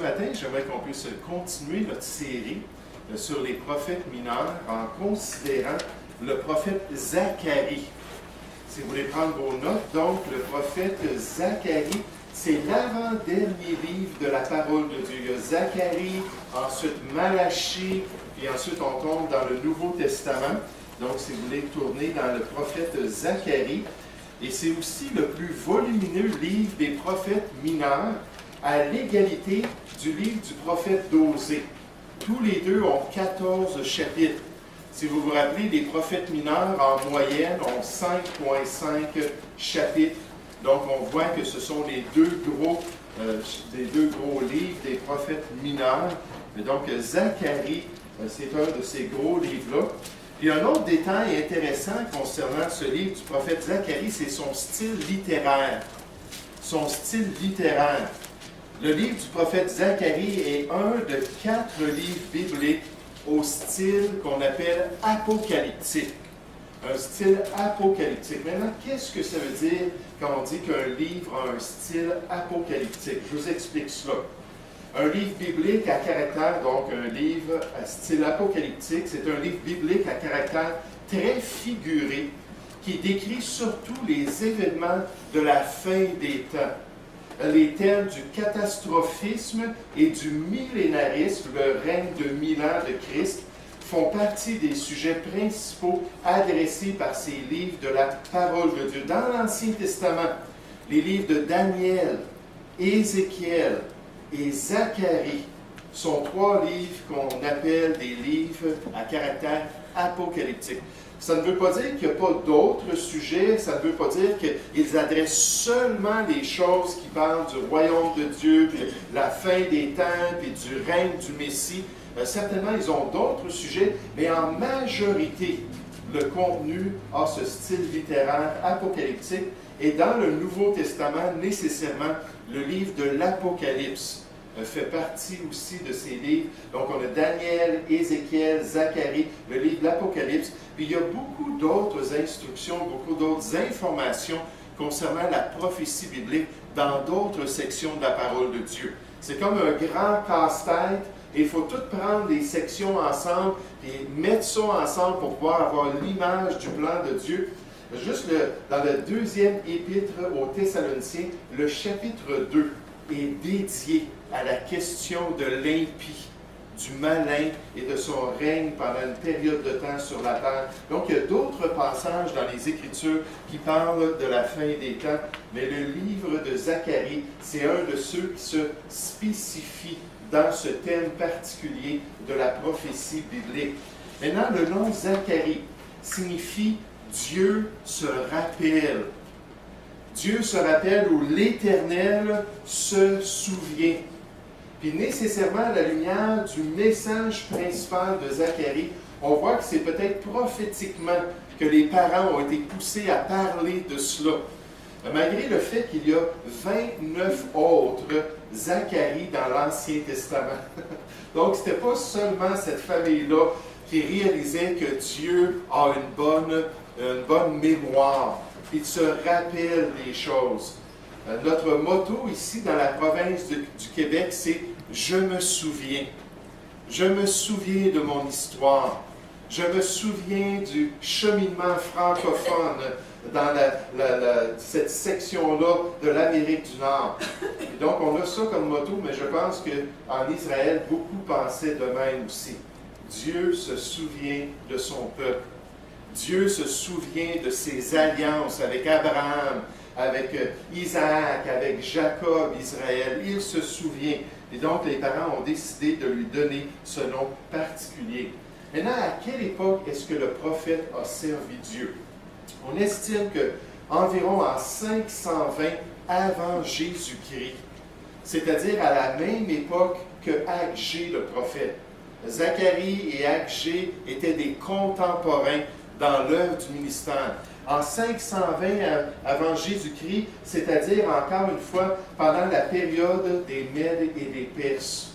Ce matin, j'aimerais qu'on puisse continuer notre série sur les prophètes mineurs en considérant le prophète Zacharie. Si vous voulez prendre vos notes, donc le prophète Zacharie, c'est l'avant-dernier livre de la parole de Dieu. Il y a Zacharie, ensuite Malachie, puis ensuite on tombe dans le Nouveau Testament. Donc si vous voulez tourner dans le prophète Zacharie, et c'est aussi le plus volumineux livre des prophètes mineurs, à l'égalité du livre du prophète d'Osée. Tous les deux ont 14 chapitres. Si vous vous rappelez, les prophètes mineurs, en moyenne, ont 5,5 chapitres. Donc, on voit que ce sont les deux gros livres des prophètes mineurs. Et donc, Zacharie, c'est un de ces gros livres-là. Puis, un autre détail intéressant concernant ce livre du prophète Zacharie, c'est son style littéraire. Son style littéraire. Le livre du prophète Zacharie est un de 4 livres bibliques au style qu'on appelle apocalyptique. Un style apocalyptique. Maintenant, qu'est-ce que ça veut dire quand on dit qu'un livre a un style apocalyptique? Je vous explique cela. Un livre biblique à caractère, donc un livre à style apocalyptique, c'est un livre biblique à caractère très figuré qui décrit surtout les événements de la fin des temps. Les thèmes du catastrophisme et du millénarisme, le règne de 1000 ans de Christ, font partie des sujets principaux adressés par ces livres de la parole de Dieu. Dans l'Ancien Testament, les livres de Daniel, Ézéchiel et Zacharie sont 3 livres qu'on appelle des livres à caractère apocalyptique. Ça ne veut pas dire qu'il n'y a pas d'autres sujets, ça ne veut pas dire qu'ils adressent seulement les choses qui parlent du royaume de Dieu, puis la fin des temps, puis du règne du Messie. Certainement, ils ont d'autres sujets, mais en majorité, le contenu a ce style littéraire apocalyptique. Et dans le Nouveau Testament, nécessairement, le livre de l'Apocalypse fait partie aussi de ces livres. Donc, on a Daniel, Ézéchiel, Zacharie, le livre de l'Apocalypse. Puis, il y a beaucoup d'autres instructions, beaucoup d'autres informations concernant la prophétie biblique dans d'autres sections de la parole de Dieu. C'est comme un grand casse-tête et il faut tout prendre les sections ensemble et mettre ça ensemble pour pouvoir avoir l'image du plan de Dieu. Juste dans le 2e épître aux Thessaloniciens, le chapitre 2 est dédié à la question de l'impie, du malin et de son règne pendant une période de temps sur la terre. Donc, il y a d'autres passages dans les Écritures qui parlent de la fin des temps, mais le livre de Zacharie, c'est un de ceux qui se spécifie dans ce thème particulier de la prophétie biblique. Maintenant, le nom Zacharie signifie Dieu se rappelle. Dieu se rappelle ou l'Éternel se souvient. Puis nécessairement, à la lumière du message principal de Zacharie, on voit que c'est peut-être prophétiquement que les parents ont été poussés à parler de cela. Malgré le fait qu'il y a 29 autres Zacharie dans l'Ancien Testament. Donc, ce n'était pas seulement cette famille-là qui réalisait que Dieu a une bonne mémoire. Il se rappelle des choses. Notre motto ici dans la province du Québec, c'est « Je me souviens ». Je me souviens de mon histoire. Je me souviens du cheminement francophone dans cette section-là de l'Amérique du Nord. Et donc, on a ça comme motto, mais je pense qu'en Israël, beaucoup pensaient de même aussi. Dieu se souvient de son peuple. Dieu se souvient de ses alliances avec Abraham, avec Isaac, avec Jacob, Israël. Il se souvient. Et donc, les parents ont décidé de lui donner ce nom particulier. Maintenant, à quelle époque est-ce que le prophète a servi Dieu? On estime qu'environ en 520 avant Jésus-Christ, c'est-à-dire à la même époque que Agé le prophète. Zacharie et Agé étaient des contemporains dans l'œuvre du ministère. En 520 avant Jésus-Christ, c'est-à-dire encore une fois pendant la période des Mèdes et des Perses,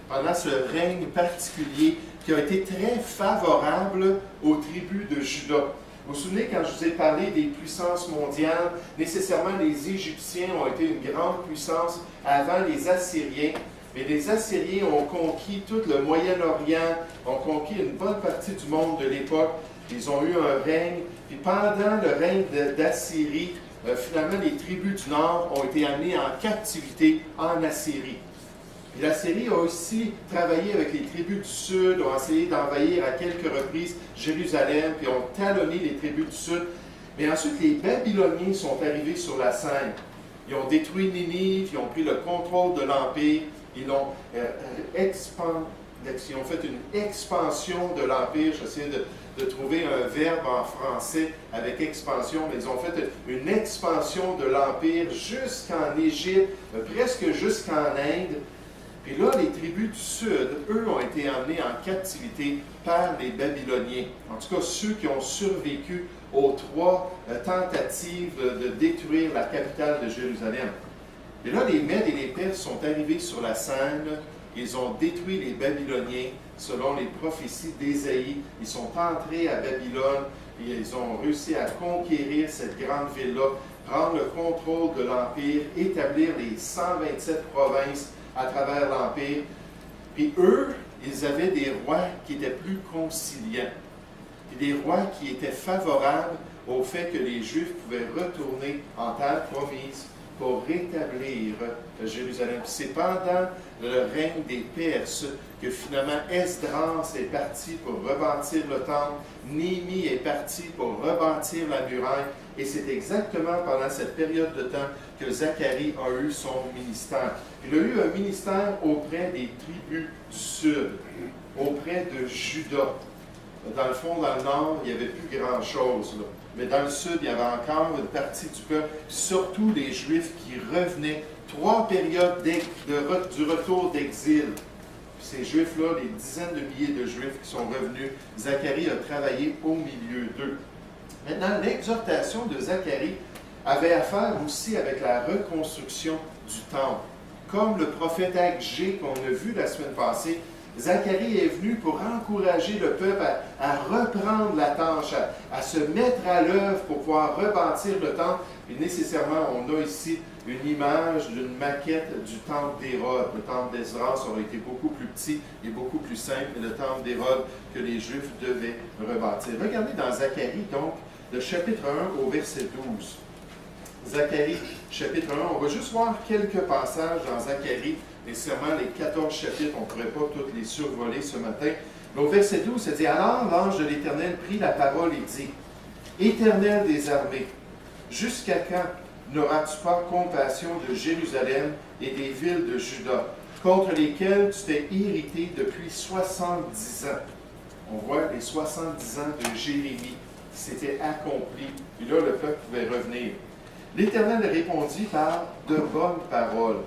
pendant ce règne particulier qui a été très favorable aux tribus de Juda. Vous vous souvenez quand je vous ai parlé des puissances mondiales, nécessairement les Égyptiens ont été une grande puissance avant les Assyriens. Mais les Assyriens ont conquis tout le Moyen-Orient, ont conquis une bonne partie du monde de l'époque. Ils ont eu un règne. Puis pendant le règne d'Assyrie, finalement, les tribus du Nord ont été amenées en captivité en Assyrie. Puis l'Assyrie a aussi travaillé avec les tribus du Sud, ont essayé d'envahir à quelques reprises Jérusalem, puis ont talonné les tribus du Sud. Mais ensuite, les Babyloniens sont arrivés sur la scène. Ils ont détruit Ninive, ils ont pris le contrôle de l'Empire, ils ont fait une expansion de l'Empire. J'essaie de trouver un verbe en français avec expansion, mais ils ont fait une expansion de l'Empire jusqu'en Égypte, presque jusqu'en Inde. Puis là, les tribus du Sud, eux, ont été emmenés en captivité par les Babyloniens. En tout cas, ceux qui ont survécu aux 3 tentatives de détruire la capitale de Jérusalem. Et là, les Mèdes et les Perses sont arrivés sur la scène. Ils ont détruit les Babyloniens selon les prophéties d'Ésaïe. Ils sont entrés à Babylone et ils ont réussi à conquérir cette grande ville-là, prendre le contrôle de l'Empire, établir les 127 provinces à travers l'Empire. Puis eux, ils avaient des rois qui étaient plus conciliants. Puis des rois qui étaient favorables au fait que les Juifs pouvaient retourner en terre promise pour rétablir Jérusalem. C'est pendant le règne des Perses que finalement Esdras est parti pour rebâtir le temple, Néhémie est parti pour rebâtir la muraille, et c'est exactement pendant cette période de temps que Zacharie a eu son ministère. Il a eu un ministère auprès des tribus du Sud, auprès de Juda. Dans le fond, dans le Nord, il n'y avait plus grand-chose, là. Mais dans le Sud, il y avait encore une partie du peuple, surtout les Juifs qui revenaient. 3 périodes du retour d'exil. Ces Juifs-là, des dizaines de milliers de Juifs qui sont revenus, Zacharie a travaillé au milieu d'eux. Maintenant, l'exhortation de Zacharie avait affaire aussi avec la reconstruction du temple. Comme le prophète Agé qu'on a vu la semaine passée, Zacharie est venu pour encourager le peuple à reprendre la tâche, à se mettre à l'œuvre pour pouvoir rebâtir le temple. Et nécessairement, on a ici une image d'une maquette du temple d'Hérode. Le temple d'Esdras aurait été beaucoup plus petit et beaucoup plus simple, mais le temple d'Hérode que les Juifs devaient rebâtir. Regardez dans Zacharie, donc, le chapitre 1 au verset 12. Zacharie, chapitre 1, on va juste voir quelques passages dans Zacharie. Nécessairement, les 14 chapitres, on ne pourrait pas tous les survoler ce matin. Mais au verset 12, ça dit « Alors l'ange de l'Éternel prit la parole et dit, « Éternel des armées, jusqu'à quand n'auras-tu pas compassion de Jérusalem et des villes de Juda, contre lesquelles tu t'es irrité depuis 70 ans? » On voit les 70 ans de Jérémie qui s'étaient accomplis. Puis là, le peuple pouvait revenir. L'Éternel répondit par de bonnes paroles,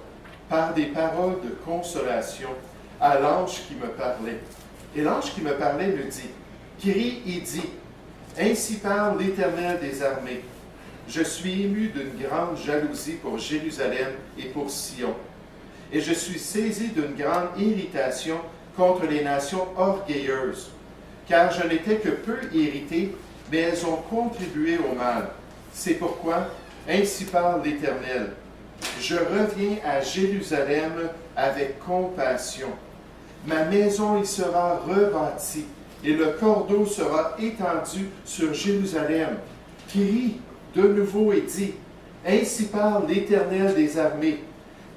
par des paroles de consolation à l'ange qui me parlait. Et l'ange qui me parlait me dit, crie et dit, ainsi parle l'Éternel des armées. Je suis ému d'une grande jalousie pour Jérusalem et pour Sion. Et je suis saisi d'une grande irritation contre les nations orgueilleuses, car je n'étais que peu irrité, mais elles ont contribué au mal. C'est pourquoi, ainsi parle l'Éternel, je reviens à Jérusalem avec compassion. Ma maison y sera rebâtie, et le cordeau sera étendu sur Jérusalem. Crie de nouveau et dit, ainsi parle l'Éternel des armées.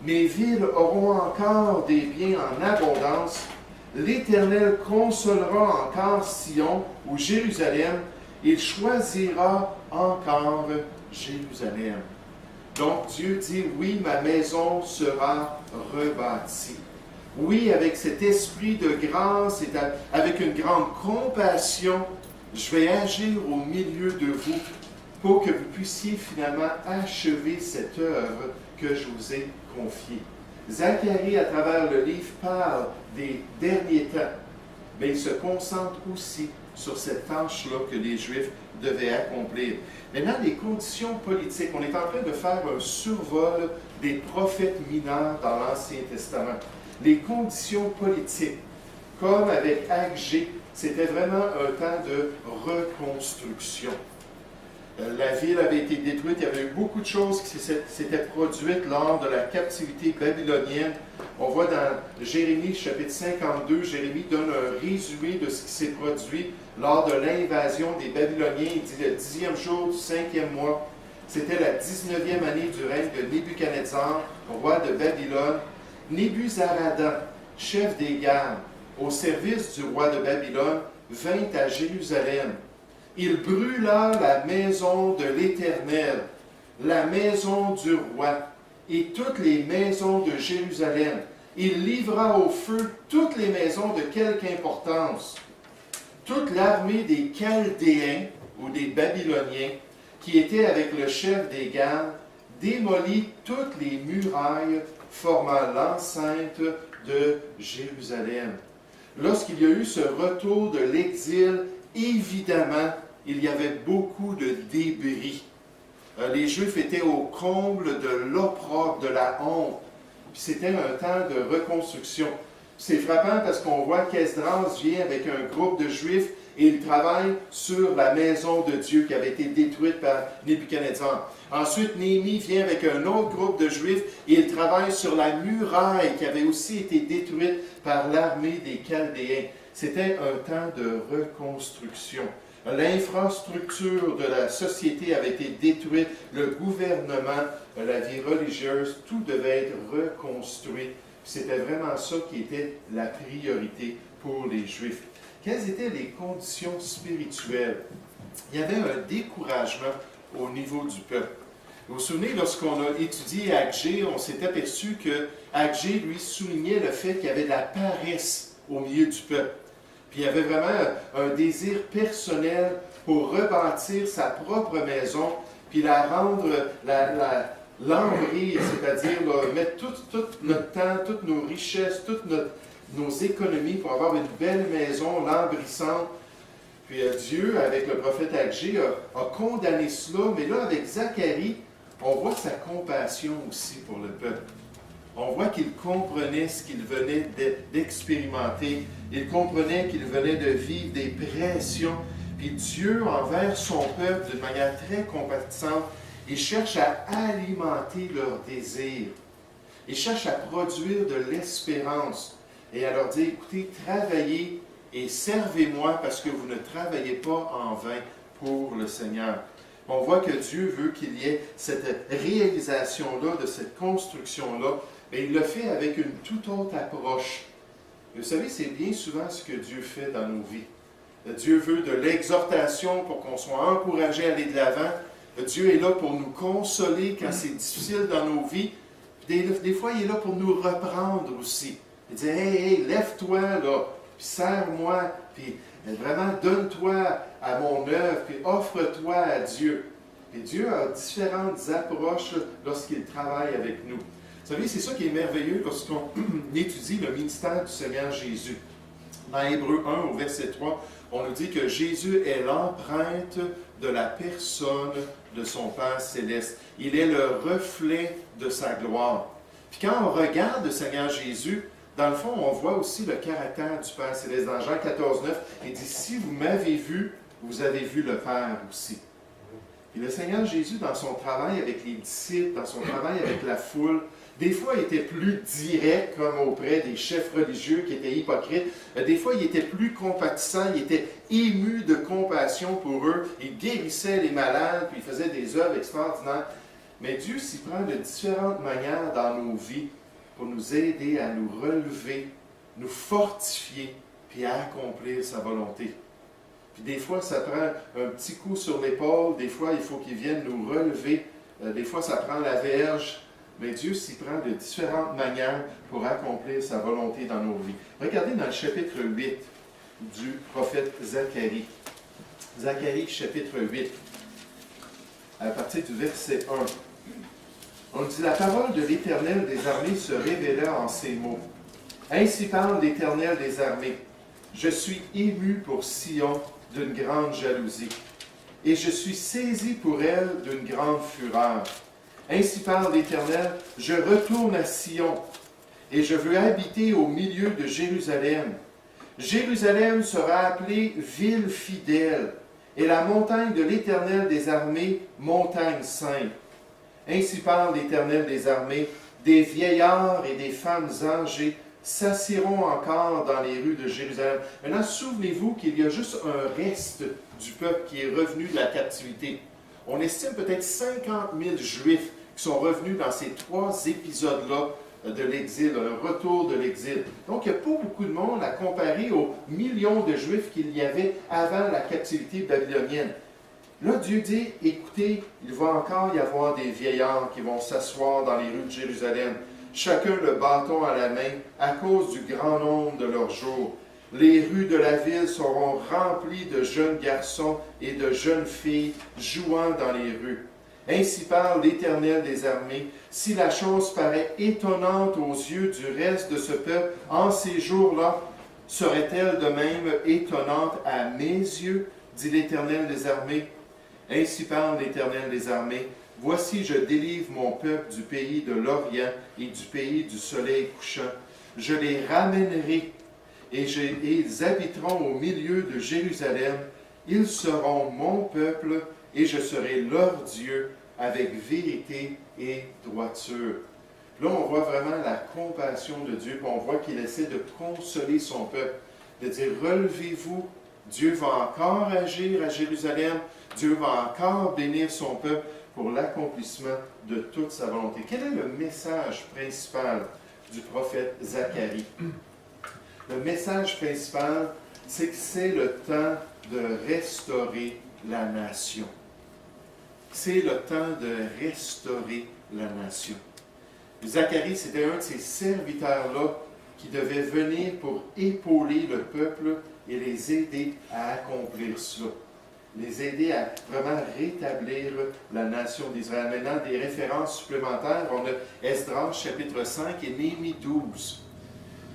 Mes villes auront encore des biens en abondance. L'Éternel consolera encore Sion ou Jérusalem. Il choisira encore Jérusalem. Donc Dieu dit, oui, ma maison sera rebâtie. Oui, avec cet esprit de grâce et avec une grande compassion, je vais agir au milieu de vous pour que vous puissiez finalement achever cette œuvre que je vous ai confiée. Zacharie, à travers le livre, parle des derniers temps, mais il se concentre aussi sur cette tâche-là que les Juifs devaient accomplir. Maintenant, les conditions politiques. On est en train de faire un survol des prophètes mineurs dans l'Ancien Testament. Les conditions politiques, comme avec Agé, c'était vraiment un temps de reconstruction. La ville avait été détruite. Il y avait eu beaucoup de choses qui s'étaient produites lors de la captivité babylonienne. On voit dans Jérémie chapitre 52, Jérémie donne un résumé de ce qui s'est produit lors de l'invasion des Babyloniens. Il dit le 10e jour du 5e mois. C'était la 19e année du règne de Nebuchadnezzar, roi de Babylone. Nebuzaradan, chef des gardes, au service du roi de Babylone, vint à Jérusalem. Il brûla la maison de l'Éternel, la maison du roi, et toutes les maisons de Jérusalem. Il livra au feu toutes les maisons de quelque importance. Toute l'armée des Chaldéens, ou des Babyloniens, qui était avec le chef des gardes, démolit toutes les murailles formant l'enceinte de Jérusalem. Lorsqu'il y a eu ce retour de l'exil, évidemment, il y avait beaucoup de débris. Les Juifs étaient au comble de l'opprobre, de la honte. Puis c'était un temps de reconstruction. C'est frappant parce qu'on voit qu'Esdras vient avec un groupe de Juifs et il travaille sur la maison de Dieu qui avait été détruite par Nebuchadnezzar. Ensuite, Néhémie vient avec un autre groupe de Juifs et il travaille sur la muraille qui avait aussi été détruite par l'armée des Chaldéens. C'était un temps de reconstruction. L'infrastructure de la société avait été détruite, le gouvernement, la vie religieuse, tout devait être reconstruit. C'était vraiment ça qui était la priorité pour les Juifs. Quelles étaient les conditions spirituelles? Il y avait un découragement au niveau du peuple. Vous vous souvenez, lorsqu'on a étudié Agé, on s'est aperçu que Agé, lui, soulignait le fait qu'il y avait de la paresse au milieu du peuple. Puis il y avait vraiment un désir personnel pour rebâtir sa propre maison, puis la rendre, l'envahir, c'est-à-dire mettre tout notre temps, toutes nos richesses, toutes nos économies pour avoir une belle maison lambrissante. Puis Dieu, avec le prophète Agé, a condamné cela, mais là, avec Zacharie, on voit sa compassion aussi pour le peuple. On voit qu'il comprenait ce qu'il venait d'expérimenter. Il comprenait qu'il venait de vivre des pressions. Puis Dieu, envers son peuple, d'une manière très compatissante, il cherche à alimenter leurs désirs. Il cherche à produire de l'espérance et à leur dire, écoutez, travaillez et servez-moi parce que vous ne travaillez pas en vain pour le Seigneur. On voit que Dieu veut qu'il y ait cette réalisation-là, de cette construction-là, mais il le fait avec une toute autre approche. Et vous savez, c'est bien souvent ce que Dieu fait dans nos vies. Dieu veut de l'exhortation pour qu'on soit encouragé à aller de l'avant. Dieu est là pour nous consoler quand c'est difficile dans nos vies. Des fois, il est là pour nous reprendre aussi. Il dit, hey, lève-toi, là, puis serre-moi, puis vraiment donne-toi à mon œuvre, puis offre-toi à Dieu. Et Dieu a différentes approches lorsqu'il travaille avec nous. Vous savez, c'est ça qui est merveilleux lorsqu'on étudie le ministère du Seigneur Jésus. Dans Hébreux 1, au verset 3, on nous dit que Jésus est l'empreinte de la personne de son Père céleste. Il est le reflet de sa gloire. Puis quand on regarde le Seigneur Jésus, dans le fond, on voit aussi le caractère du Père céleste. Dans Jean 14, 9, il dit, si vous m'avez vu, vous avez vu le Père aussi. Et le Seigneur Jésus, dans son travail avec les disciples, dans son travail avec la foule, des fois, il était plus direct, comme auprès des chefs religieux qui étaient hypocrites. Des fois, il était plus compatissant, il était ému de compassion pour eux. Il guérissait les malades, puis il faisait des œuvres extraordinaires. Mais Dieu s'y prend de différentes manières dans nos vies pour nous aider à nous relever, nous fortifier, puis à accomplir sa volonté. Puis des fois, ça prend un petit coup sur l'épaule, des fois, il faut qu'il vienne nous relever, des fois, ça prend la verge, mais Dieu s'y prend de différentes manières pour accomplir sa volonté dans nos vies. Regardez dans le chapitre 8 du prophète Zacharie. Zacharie, chapitre 8, à partir du verset 1. On dit, la parole de l'Éternel des armées se révéla en ces mots. Ainsi parle l'Éternel des armées. Je suis ému pour Sion d'une grande jalousie, et je suis saisi pour elle d'une grande fureur. Ainsi parle l'Éternel, je retourne à Sion, et je veux habiter au milieu de Jérusalem. Jérusalem sera appelée ville fidèle, et la montagne de l'Éternel des armées, montagne sainte. Ainsi parle l'Éternel des armées, des vieillards et des femmes âgées s'assiront encore dans les rues de Jérusalem. Maintenant, souvenez-vous qu'il y a juste un reste du peuple qui est revenu de la captivité. On estime peut-être 50 000 Juifs qui sont revenus dans ces 3 épisodes-là de l'exil, un retour de l'exil. Donc, il n'y a pas beaucoup de monde à comparer aux millions de Juifs qu'il y avait avant la captivité babylonienne. Là, Dieu dit, écoutez, il va encore y avoir des vieillards qui vont s'asseoir dans les rues de Jérusalem, chacun le bâton à la main, à cause du grand nombre de leurs jours. Les rues de la ville seront remplies de jeunes garçons et de jeunes filles jouant dans les rues. Ainsi parle l'Éternel des armées, si la chose paraît étonnante aux yeux du reste de ce peuple en ces jours-là, serait-elle de même étonnante à mes yeux, dit l'Éternel des armées. Ainsi parle l'Éternel des armées, voici je délivre mon peuple du pays de l'Orient et du pays du soleil couchant. Je les ramènerai et ils habiteront au milieu de Jérusalem. Ils seront mon peuple et je serai leur Dieu avec vérité et droiture. Là, on voit vraiment la compassion de Dieu, puis on voit qu'il essaie de consoler son peuple, de dire, relevez-vous, Dieu va encore agir à Jérusalem, Dieu va encore bénir son peuple pour l'accomplissement de toute sa volonté. Quel est le message principal du prophète Zacharie? Le message principal, c'est que c'est le temps de restaurer la nation. C'est le temps de restaurer la nation. Zacharie, c'était un de ces serviteurs-là qui devait venir pour épauler le peuple et les aider à accomplir cela. Les aider à vraiment rétablir la nation d'Israël. Maintenant, des références supplémentaires, on a Esdras chapitre 5 et Néhémie 12.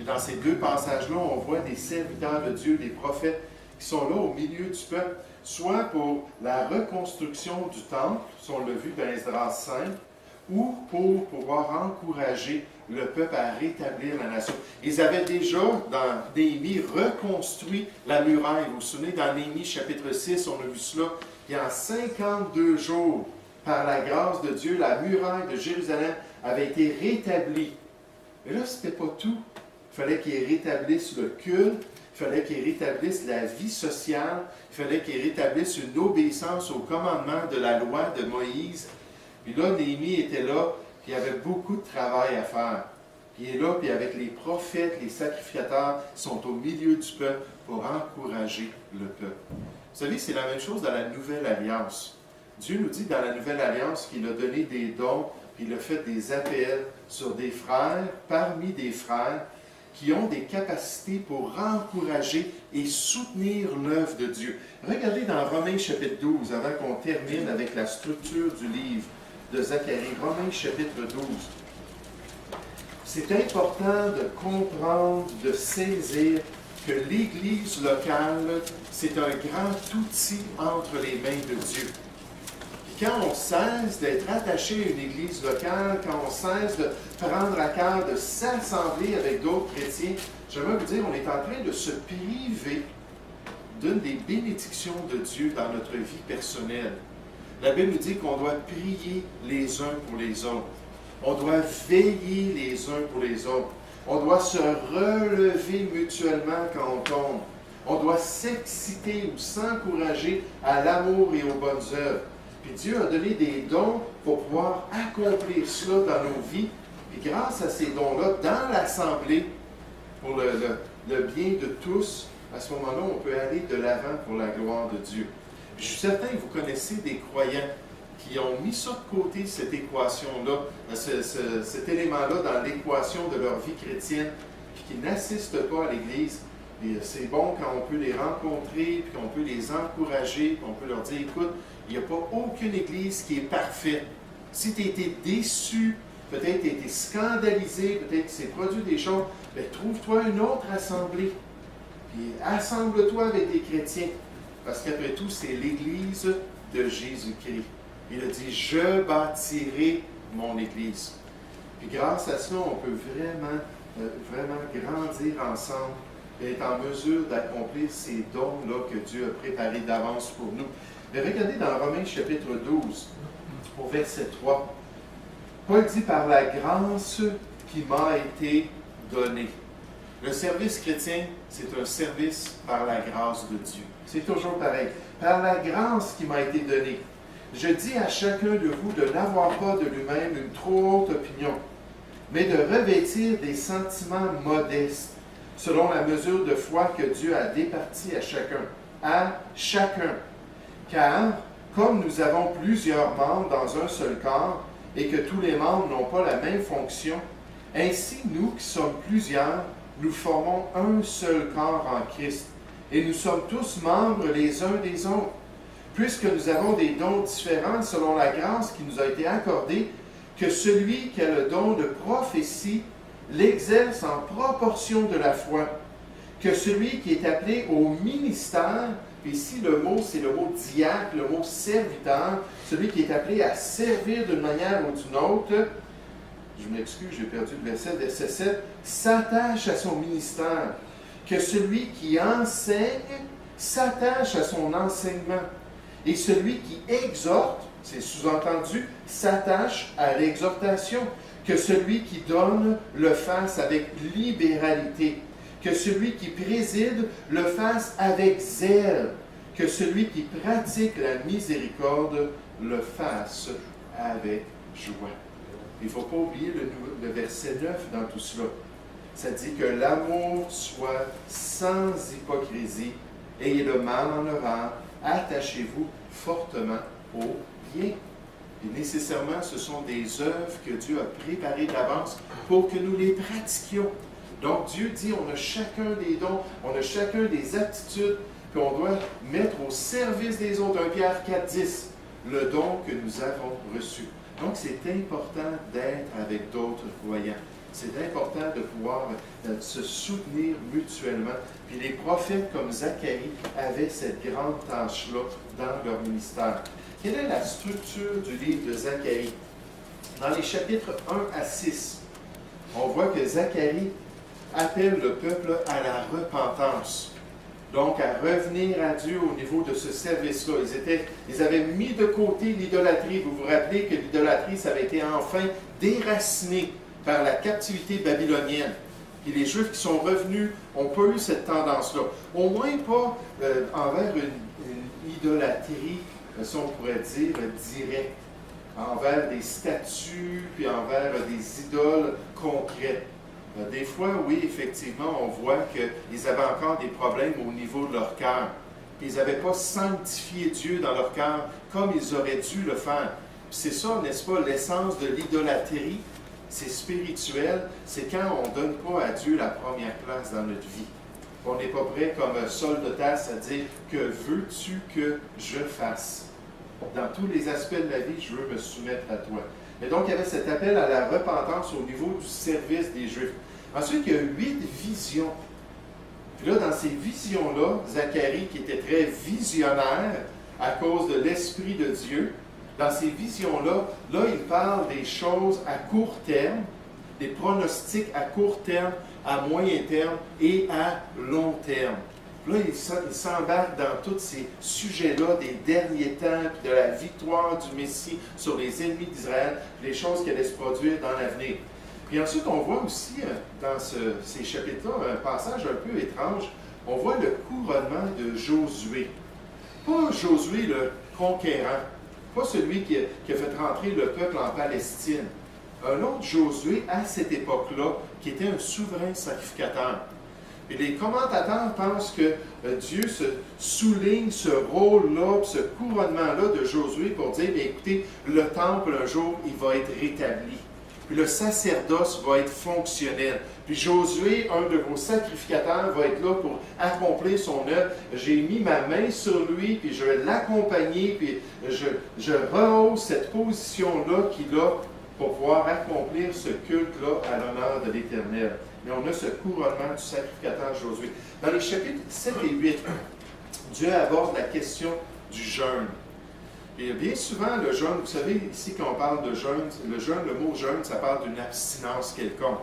Et dans ces 2 passages-là, on voit des serviteurs de Dieu, des prophètes, qui sont là au milieu du peuple, soit pour la reconstruction du temple, si on l'a vu dans Esdras 5, ou pour pouvoir encourager le peuple à rétablir la nation. Ils avaient déjà, dans Néhémie, reconstruit la muraille. Vous vous souvenez, dans Néhémie chapitre 6, on a vu cela, et en 52 jours, par la grâce de Dieu, la muraille de Jérusalem avait été rétablie. Mais là, ce n'était pas tout. Il fallait qu'ils rétablissent le culte, il fallait qu'ils rétablissent la vie sociale, il fallait qu'ils rétablissent une obéissance au commandement de la loi de Moïse. Puis là, Néhémie était là, puis il y avait beaucoup de travail à faire. Puis il est là, puis avec les prophètes, les sacrificateurs, ils sont au milieu du peuple pour encourager le peuple. Vous savez, c'est la même chose dans la Nouvelle Alliance. Dieu nous dit dans la Nouvelle Alliance qu'il a donné des dons, puis il a fait des appels sur des frères, parmi des frères, qui ont des capacités pour encourager et soutenir l'œuvre de Dieu. Regardez dans Romains chapitre 12, avant qu'on termine avec la structure du livre de Zacharie. Romains chapitre 12. C'est important de comprendre, de saisir que l'Église locale, c'est un grand outil entre les mains de Dieu. Puis quand on cesse d'être attaché à une Église locale, quand on cesse de prendre à cœur de s'assembler avec d'autres chrétiens, j'aimerais vous dire, on est en train de se priver d'une des bénédictions de Dieu dans notre vie personnelle. La Bible nous dit qu'on doit prier les uns pour les autres. On doit veiller les uns pour les autres. On doit se relever mutuellement quand on tombe. On doit s'exciter ou s'encourager à l'amour et aux bonnes œuvres. Puis Dieu a donné des dons pour pouvoir accomplir cela dans nos vies. Puis grâce à ces dons-là, dans l'Assemblée, pour le bien de tous, à ce moment-là, on peut aller de l'avant pour la gloire de Dieu. Puis je suis certain que vous connaissez des croyants qui ont mis ça de côté, cette équation-là, cet élément-là dans l'équation de leur vie chrétienne, puis qui n'assistent pas à l'Église. Et c'est bon quand on peut les rencontrer, puis qu'on peut les encourager, puis on peut leur dire, écoute, il n'y a pas aucune Église qui est parfaite. Si tu as été déçu, peut-être tu as été scandalisé, peut-être qu'il s'est produit des choses, bien, trouve-toi une autre assemblée. Puis assemble-toi avec des chrétiens. Parce qu'après tout, c'est l'Église de Jésus-Christ. Il a dit, je bâtirai mon Église. Puis grâce à cela, on peut vraiment grandir ensemble est en mesure d'accomplir ces dons-là que Dieu a préparés d'avance pour nous. Mais regardez dans Romains chapitre 12, au verset 3. Paul dit « Par la grâce qui m'a été donnée ». Le service chrétien, c'est un service par la grâce de Dieu. C'est toujours pareil. Par la grâce qui m'a été donnée. Je dis à chacun de vous de n'avoir pas de lui-même une trop haute opinion, mais de revêtir des sentiments modestes, selon la mesure de foi que Dieu a départie à chacun. À chacun. Car, comme nous avons plusieurs membres dans un seul corps, et que tous les membres n'ont pas la même fonction, ainsi nous qui sommes plusieurs, nous formons un seul corps en Christ, et nous sommes tous membres les uns des autres. Puisque nous avons des dons différents selon la grâce qui nous a été accordée, que celui qui a le don de prophétie l'exerce en proportion de la foi, que celui qui est appelé au ministère, ici le mot c'est le mot diacre, le mot serviteur, celui qui est appelé à servir d'une manière ou d'une autre, je m'excuse, j'ai perdu le verset 7, s'attache à son ministère, que celui qui enseigne s'attache à son enseignement, et celui qui exhorte, c'est sous-entendu, s'attache à l'exhortation, que celui qui donne le fasse avec libéralité, que celui qui préside le fasse avec zèle, que celui qui pratique la miséricorde le fasse avec joie. Il ne faut pas oublier le verset 9 dans tout cela. Ça dit que l'amour soit sans hypocrisie, ayez le mal en horreur, attachez-vous fortement au bien. Et nécessairement, ce sont des œuvres que Dieu a préparées d'avance pour que nous les pratiquions. Donc Dieu dit, on a chacun des dons, on a chacun des aptitudes qu'on doit mettre au service des autres. 1 Pierre 4,10, le don que nous avons reçu. Donc c'est important d'être avec d'autres croyants. C'est important de pouvoir se soutenir mutuellement. Puis les prophètes comme Zacharie avaient cette grande tâche-là dans leur ministère. Quelle est la structure du livre de Zacharie? Dans les chapitres 1 à 6, on voit que Zacharie appelle le peuple à la repentance. Donc, à revenir à Dieu au niveau de ce service-là. Ils avaient mis de côté l'idolâtrie. Vous vous rappelez que l'idolâtrie, ça avait été enfin déraciné par la captivité babylonienne. Et les Juifs qui sont revenus n'ont pas eu cette tendance-là. Au moins pas envers une idolâtrie, si on pourrait dire, directe. Envers des statues, puis envers des idoles concrètes. Des fois, oui, effectivement, on voit qu'ils avaient encore des problèmes au niveau de leur cœur. Ils n'avaient pas sanctifié Dieu dans leur cœur comme ils auraient dû le faire. C'est ça, n'est-ce pas, l'essence de l'idolâtrie? C'est spirituel, c'est quand on ne donne pas à Dieu la première place dans notre vie. On n'est pas prêt comme Saul de Tarse à dire « Que veux-tu que je fasse? » Dans tous les aspects de la vie, je veux me soumettre à toi. Et donc, il y avait cet appel à la repentance au niveau du service des Juifs. Ensuite, il y a 8 visions. Puis là, dans ces visions-là, Zacharie, qui était très visionnaire à cause de l'Esprit de Dieu, dans ces visions-là, il parle des choses à court terme, des pronostics à court terme, à moyen terme et à long terme. Là, il s'embarque dans tous ces sujets-là des derniers temps, de la victoire du Messie sur les ennemis d'Israël, les choses qui allaient se produire dans l'avenir. Puis ensuite, on voit aussi dans ces chapitres-là un passage un peu étrange. On voit le couronnement de Josué. Pas Josué le conquérant, pas celui qui a fait rentrer le peuple en Palestine. Un autre Josué à cette époque-là, qui était un souverain sacrificateur. Et les commentateurs pensent que Dieu se souligne ce rôle-là, ce couronnement-là de Josué pour dire, bien, écoutez, le temple, un jour, il va être rétabli. Puis le sacerdoce va être fonctionnel. Puis Josué, un de vos sacrificateurs, va être là pour accomplir son œuvre. J'ai mis ma main sur lui, puis je vais l'accompagner, puis je rehausse cette position-là qu'il a pour pouvoir accomplir ce culte-là à l'honneur de l'Éternel. Mais on a ce couronnement du sacrificateur Josué. Dans les chapitres 7 et 8, Dieu aborde la question du jeûne. Et bien souvent, le jeûne, vous savez, ici quand on parle de jeûne, le mot jeûne, ça parle d'une abstinence quelconque.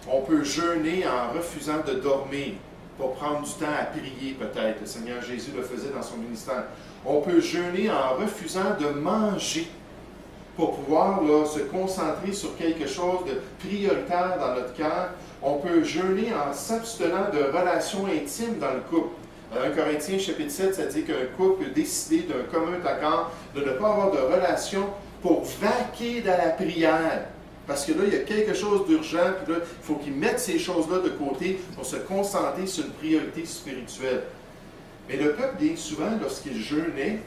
On peut jeûner en refusant de dormir. pour prendre du temps à prier peut-être. Le Seigneur Jésus le faisait dans son ministère. On peut jeûner en refusant de manger pour pouvoir là, se concentrer sur quelque chose de prioritaire dans notre cœur. On peut jeûner en s'abstenant de relations intimes dans le couple. 1 Corinthiens chapitre 7, ça dit qu'un couple peut décider d'un commun accord de ne pas avoir de relation pour vaquer dans la prière. Parce que là, il y a quelque chose d'urgent, puis là, il faut qu'ils mettent ces choses-là de côté pour se concentrer sur une priorité spirituelle. Mais le peuple, bien souvent, lorsqu'il jeûnait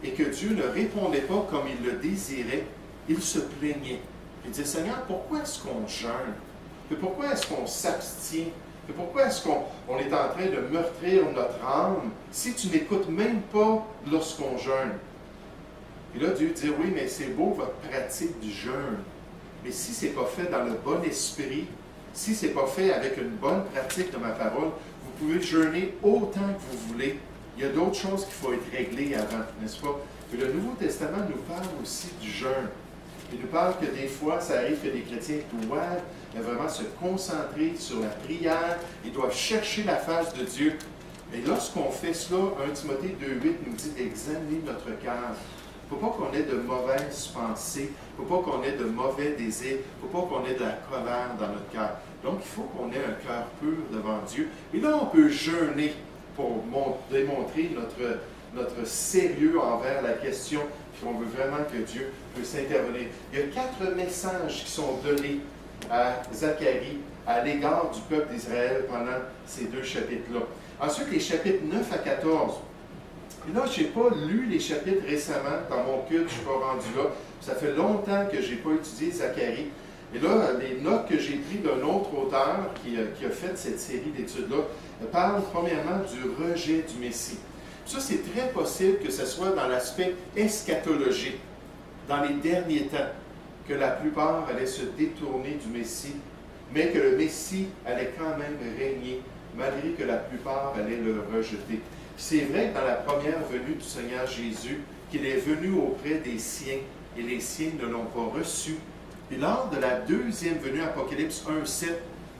et que Dieu ne répondait pas comme il le désirait, il se plaignait. Il disait, Seigneur, pourquoi est-ce qu'on jeûne? Et pourquoi est-ce qu'on s'abstient? Et pourquoi est-ce qu'on est en train de meurtrir notre âme si tu n'écoutes même pas lorsqu'on jeûne? Et là, Dieu dit, oui, mais c'est beau votre pratique du jeûne. Mais si ce n'est pas fait dans le bon esprit, si ce n'est pas fait avec une bonne pratique de ma parole, vous pouvez jeûner autant que vous voulez. Il y a d'autres choses qu'il faut être réglées avant, n'est-ce pas? Et le Nouveau Testament nous parle aussi du jeûne. Il nous parle que des fois, ça arrive que des chrétiens doivent vraiment se concentrer sur la prière, ils doivent chercher la face de Dieu. Mais lorsqu'on fait cela, 1 Timothée 2,8 nous dit d'examiner notre cœur. Il ne faut pas qu'on ait de mauvaises pensées, il ne faut pas qu'on ait de mauvais désirs, il ne faut pas qu'on ait de la colère dans notre cœur. Donc, il faut qu'on ait un cœur pur devant Dieu. Et là, on peut jeûner pour démontrer notre sérieux envers la question, puis on veut vraiment que Dieu puisse intervenir. Il y a 4 messages qui sont donnés à Zacharie à l'égard du peuple d'Israël pendant ces 2 chapitres-là. Ensuite, les chapitres 9 à 14. Et là, je n'ai pas lu les chapitres récemment dans mon culte, je ne suis pas rendu là. Ça fait longtemps que je n'ai pas étudié Zacharie. Et là, les notes que j'ai prises d'un autre auteur qui a fait cette série d'études-là parlent premièrement du rejet du Messie. Ça, c'est très possible que ce soit dans l'aspect eschatologique, dans les derniers temps, que la plupart allaient se détourner du Messie, mais que le Messie allait quand même régner, malgré que la plupart allaient le rejeter. C'est vrai que dans la première venue du Seigneur Jésus, qu'il est venu auprès des siens, et les siens ne l'ont pas reçu. Et lors de la deuxième venue, Apocalypse 1,7,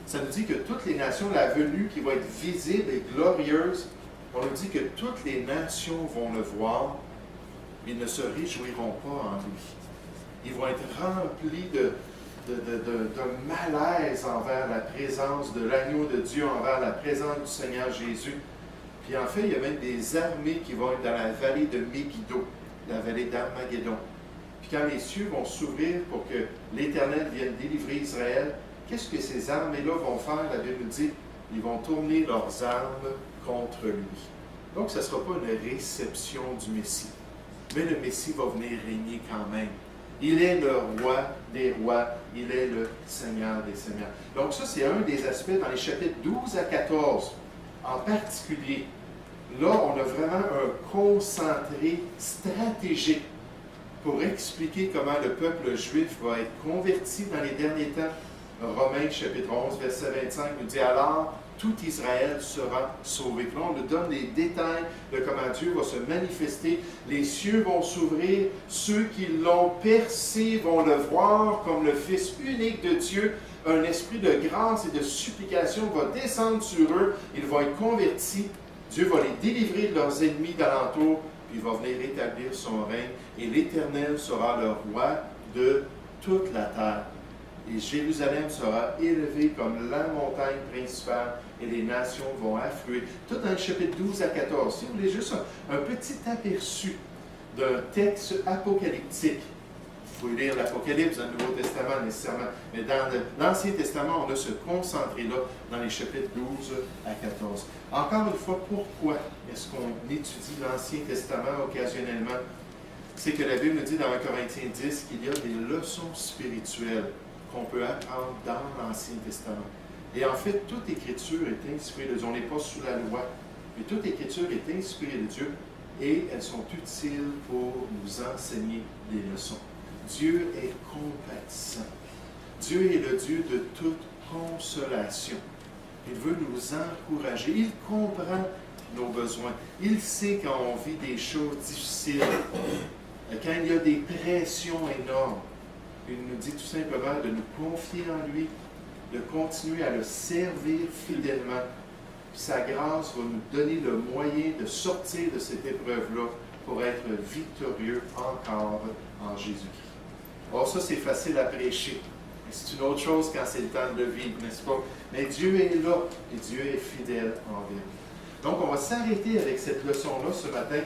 ça nous dit que toutes les nations, la venue qui va être visible et glorieuse, on nous dit que toutes les nations vont le voir, mais ne se réjouiront pas en lui. Ils vont être remplis d'un malaise envers la présence de l'agneau de Dieu, envers la présence du Seigneur Jésus. Puis en fait, il y a même des armées qui vont être dans la vallée de Megiddo, la vallée d'Armageddon. Puis quand les cieux vont s'ouvrir pour que l'Éternel vienne délivrer Israël, qu'est-ce que ces armées-là vont faire? La Bible nous dit, ils vont tourner leurs armes contre lui. Donc, ce ne sera pas une réception du Messie. Mais le Messie va venir régner quand même. Il est le roi des rois. Il est le Seigneur des seigneurs. Donc ça, c'est un des aspects dans les chapitres 12 à 14. En particulier, là, on a vraiment un concentré stratégique pour expliquer comment le peuple juif va être converti dans les derniers temps. Romains chapitre 11, verset 25 nous dit « Alors, tout Israël sera sauvé. » Puis là, on nous donne les détails de comment Dieu va se manifester. Les cieux vont s'ouvrir. Ceux qui l'ont percé vont le voir comme le Fils unique de Dieu. Un esprit de grâce et de supplication va descendre sur eux. Ils vont être convertis. Dieu va les délivrer de leurs ennemis d'alentour. Puis il va venir établir son règne. Et l'Éternel sera le roi de toute la terre. Et Jérusalem sera élevée comme la montagne principale et les nations vont affluer. Tout dans le chapitre 12 à 14. Si vous voulez juste un petit aperçu d'un texte apocalyptique, vous pouvez lire l'Apocalypse dans le Nouveau Testament nécessairement, mais dans l'Ancien Testament, on a ce concentré-là dans les chapitres 12 à 14. Encore une fois, pourquoi est-ce qu'on étudie l'Ancien Testament occasionnellement? C'est que la Bible nous dit dans 1 Corinthiens 10 qu'il y a des leçons spirituelles qu'on peut apprendre dans l'Ancien Testament. Et en fait, toute Écriture est inspirée de Dieu. On n'est pas sous la loi, mais toute Écriture est inspirée de Dieu et elles sont utiles pour nous enseigner des leçons. Dieu est compatissant. Dieu est le Dieu de toute consolation. Il veut nous encourager. Il comprend nos besoins. Il sait quand on vit des choses difficiles, quand il y a des pressions énormes. Il nous dit tout simplement de nous confier en lui, de continuer à le servir fidèlement Puis sa grâce va nous donner le moyen de sortir de cette épreuve-là pour être victorieux encore en Jésus-Christ. Or, ça, c'est facile à prêcher. Mais c'est une autre chose quand c'est le temps de le vivre, n'est-ce pas? Mais Dieu est là et Dieu est fidèle envers nous. Donc, on va s'arrêter avec cette leçon-là ce matin